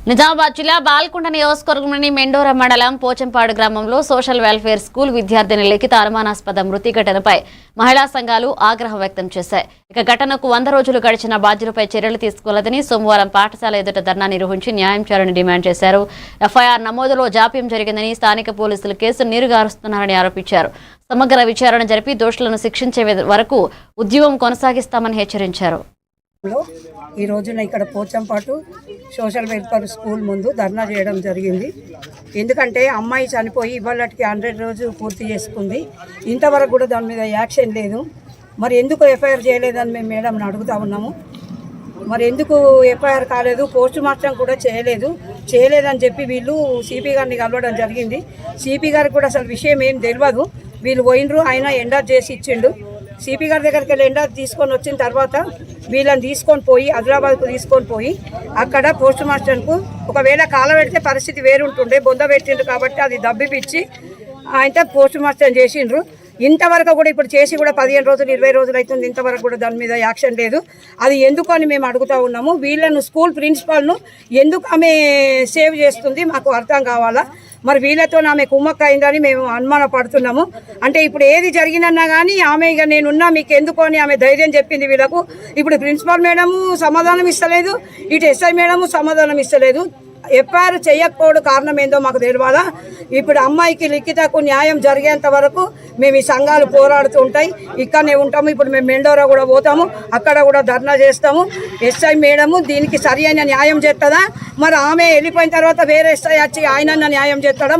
నిజామాబాద్ జిల్లా బాల్కొండ నియోజకవర్గంలోని మెండోర మండలం పోచంపాడు గ్రామంలో సోషల్ వెల్ఫేర్ స్కూల్ విద్యార్థిని లిఖిత అనుమానాస్పద మృతి ఘటనపై మహిళా సంఘాలు ఆగ్రహం వ్యక్తం చేశాయి. ఇక ఘటనకు 100 రోజులు గడిచిన బాధ్యులపై చర్యలు తీసుకోలేదని సోమవారం పాఠశాల ఎదుట ధర్నా నిర్వహించి న్యాయం చేయాలని డిమాండ్ చేశారు. ఎఫ్ఐఆర్ నమోదులో జాప్యం జరిగిందని స్థానిక పోలీసులు కేసు నీరుగారుస్తున్నారని ఆరోపించారు. సమగ్ర విచారణ జరిపి దోషులను శిక్షించే వరకు ఉద్యమం కొనసాగిస్తామని హెచ్చరించారు. ఈ రోజున ఇక్కడ పోచంపాటు సోషల్ వెల్ఫేర్ స్కూల్ ముందు ధర్నా చేయడం జరిగింది. ఎందుకంటే అమ్మాయి చనిపోయి ఇవాళకి 100 రోజులు పూర్తి చేసుకుంది. ఇంతవరకు కూడా దాని మీద యాక్షన్ లేదు. మరి ఎందుకు ఎఫ్ఐఆర్ చేయలేదని మేము మేడంని అడుగుతా ఉన్నాము. మరి ఎందుకు ఎఫ్ఐఆర్ కాలేదు, పోస్ట్ మార్టం కూడా చేయలేదని చెప్పి వీళ్ళు సిపి గారిని కలవడం జరిగింది. సిపి గారికి కూడా అసలు విషయం ఏం తెలియదు. వీళ్ళు పోయినరు, ఆయన ఎండార్ చేసి ఇచ్చిండు. సిపి గారి దగ్గరికి వెళ్ళి ఎండార్ తీసుకొని వచ్చిన తర్వాత వీళ్ళని తీసుకొని పోయి ఆదిలాబాద్కు తీసుకొని పోయి అక్కడ పోస్ట్ మాస్టర్కు ఒకవేళ కాల పెడితే పరిస్థితి వేరుంటుండే, బొంద పెట్టిండ్రు కాబట్టి అది దబ్బిపిచ్చి ఆయన పోస్ట్ మాస్టర్ చేసిండ్రు. ఇంతవరకు కూడా ఇప్పుడు చేసి కూడా 15 రోజులు 20 రోజులు అవుతుంది. ఇంతవరకు కూడా దాని మీద యాక్షన్ లేదు. అది ఎందుకు అని మేము అడుగుతూ ఉన్నాము. వీళ్ళను స్కూల్ ప్రిన్సిపాల్ను ఎందుకు ఆమె సేవ్ చేస్తుంది మాకు అర్థం కావాలా. మరి వీళ్ళతో ఆమె కుమ్మక్క అయిందని మేము అనుమాన పడుతున్నాము. అంటే ఇప్పుడు ఏది జరిగినన్నా కానీ ఆమె ఇక నేనున్నా మీకు ఎందుకు అని ఆమె ధైర్యం చెప్పింది వీళ్ళకు. ఇప్పుడు ప్రిన్సిపాల్ మేడము సమాధానం ఇస్తలేదు, ఇటు ఎస్ఐ మేడము సమాధానం ఇస్తలేదు. ఎఫ్ఐఆర్ చేయకపోవడం కారణం ఏందో మాకు తెలియాలా. ఇప్పుడు అమ్మాయికి లిఖితకు న్యాయం జరిగేంత వరకు మేము ఈ సంఘాలు పోరాడుతూ ఉంటాయి, ఇక్కడనే ఉంటాము. ఇప్పుడు మేము మెండోరా కూడా పోతాము, అక్కడ కూడా ధర్నా చేస్తాము. ఎస్ఐ మేడము దీనికి సరి అయిన న్యాయం చేస్తుందా, మరి ఆమె వెళ్ళిపోయిన తర్వాత వేరే ఎస్ఐ వచ్చి ఆయన న్యాయం చేస్తాడా?